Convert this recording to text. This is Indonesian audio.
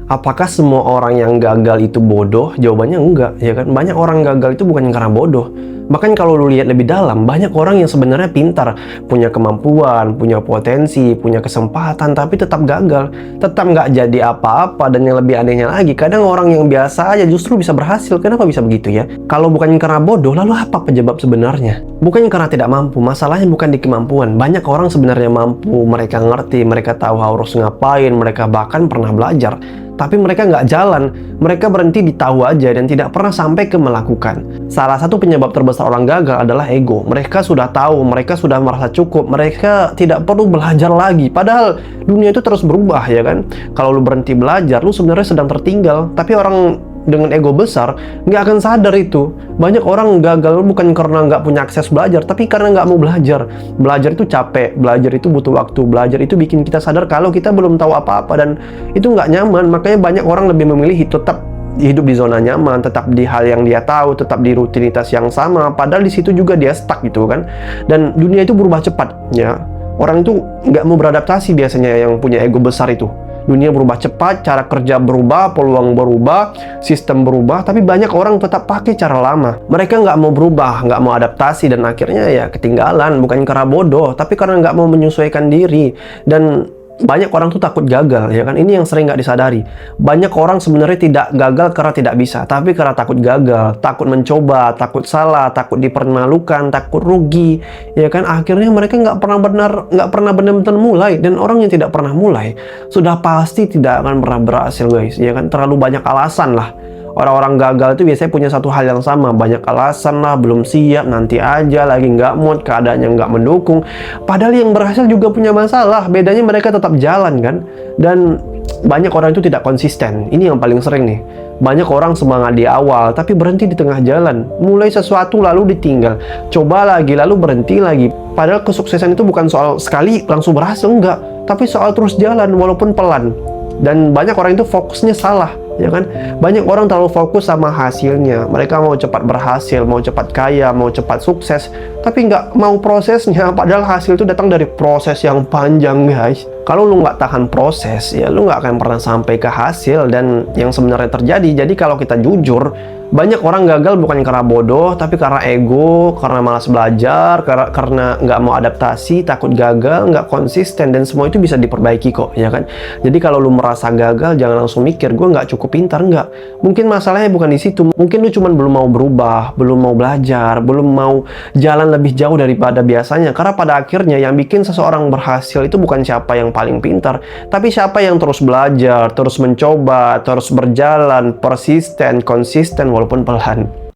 Apakah semua orang yang gagal itu bodoh? Jawabannya enggak, ya kan? Banyak orang gagal itu bukan karena bodoh. Bahkan kalau lu lihat lebih dalam, banyak orang yang sebenarnya pintar, punya kemampuan, punya potensi, punya kesempatan, tapi tetap gagal, tetap nggak jadi apa-apa. Dan yang lebih anehnya lagi, kadang orang yang biasa aja justru bisa berhasil. Kenapa bisa begitu ya? Kalau bukan karena bodoh, lalu apa penyebab sebenarnya? Bukan karena tidak mampu, masalahnya bukan di kemampuan. Banyak orang sebenarnya mampu, mereka ngerti, mereka tahu harus ngapain, mereka bahkan pernah belajar. Tapi mereka nggak jalan, mereka berhenti di tahu aja dan tidak pernah sampai ke melakukan. Salah satu penyebab terbesar orang gagal adalah ego. Mereka sudah tahu, mereka sudah merasa cukup, mereka tidak perlu belajar lagi. Padahal dunia itu terus berubah, ya kan? Kalau lu berhenti belajar, lu sebenarnya sedang tertinggal. Tapi orang dengan ego besar nggak akan sadar itu. Banyak orang gagal bukan karena nggak punya akses belajar, tapi karena nggak mau belajar. Belajar itu capek, belajar itu butuh waktu, belajar itu bikin kita sadar kalau kita belum tahu apa-apa dan itu nggak nyaman. Makanya banyak orang lebih memilih tetap hidup di zona nyaman, tetap di hal yang dia tahu, tetap di rutinitas yang sama. Padahal di situ juga dia stuck gitu kan. Dan dunia itu berubah cepat, ya. Orang itu nggak mau beradaptasi biasanya yang punya ego besar itu. Dunia berubah cepat, cara kerja berubah, peluang berubah, sistem berubah, tapi banyak orang tetap pakai cara lama. Mereka nggak mau berubah, nggak mau adaptasi, dan akhirnya ya ketinggalan. Bukan karena bodoh, tapi karena nggak mau menyesuaikan diri. Dan banyak orang tuh takut gagal, ya kan? Ini yang sering nggak disadari. Banyak orang sebenarnya tidak gagal karena tidak bisa, tapi karena takut gagal, takut mencoba, takut salah, takut dipermalukan, takut rugi, ya kan? Akhirnya mereka nggak pernah benar-benar mulai. Dan orang yang tidak pernah mulai sudah pasti tidak akan pernah berhasil, guys, ya kan? Terlalu banyak alasan lah. Orang-orang gagal itu biasanya punya satu hal yang sama, banyak alasan lah, belum siap, nanti aja, lagi nggak mood, keadaannya nggak mendukung. Padahal yang berhasil juga punya masalah, bedanya mereka tetap jalan kan. Dan banyak orang itu tidak konsisten, ini yang paling sering nih. Banyak orang semangat di awal, tapi berhenti di tengah jalan. Mulai sesuatu lalu ditinggal, coba lagi, lalu berhenti lagi. Padahal kesuksesan itu bukan soal sekali langsung berhasil, enggak. Tapi soal terus jalan, walaupun pelan. Dan banyak orang itu fokusnya salah, ya kan? Banyak orang terlalu fokus sama hasilnya. Mereka mau cepat berhasil, mau cepat kaya, mau cepat sukses, tapi nggak mau prosesnya. Padahal hasil itu datang dari proses yang panjang, guys. Kalau lu nggak tahan proses, ya lu nggak akan pernah sampai ke hasil. Dan yang sebenarnya terjadi, jadi kalau kita jujur, banyak orang gagal bukan karena bodoh, tapi karena ego, karena malas belajar, karena nggak mau adaptasi, takut gagal, nggak konsisten, dan semua itu bisa diperbaiki kok, ya kan? Jadi kalau lu merasa gagal, jangan langsung mikir, gue nggak cukup pintar, nggak. Mungkin masalahnya bukan di situ, mungkin lu cuman belum mau berubah, belum mau belajar, belum mau jalan lebih jauh daripada biasanya. Karena pada akhirnya yang bikin seseorang berhasil itu bukan siapa yang paling pintar, tapi siapa yang terus belajar, terus mencoba, terus berjalan, persisten, konsisten, walaupun pelan.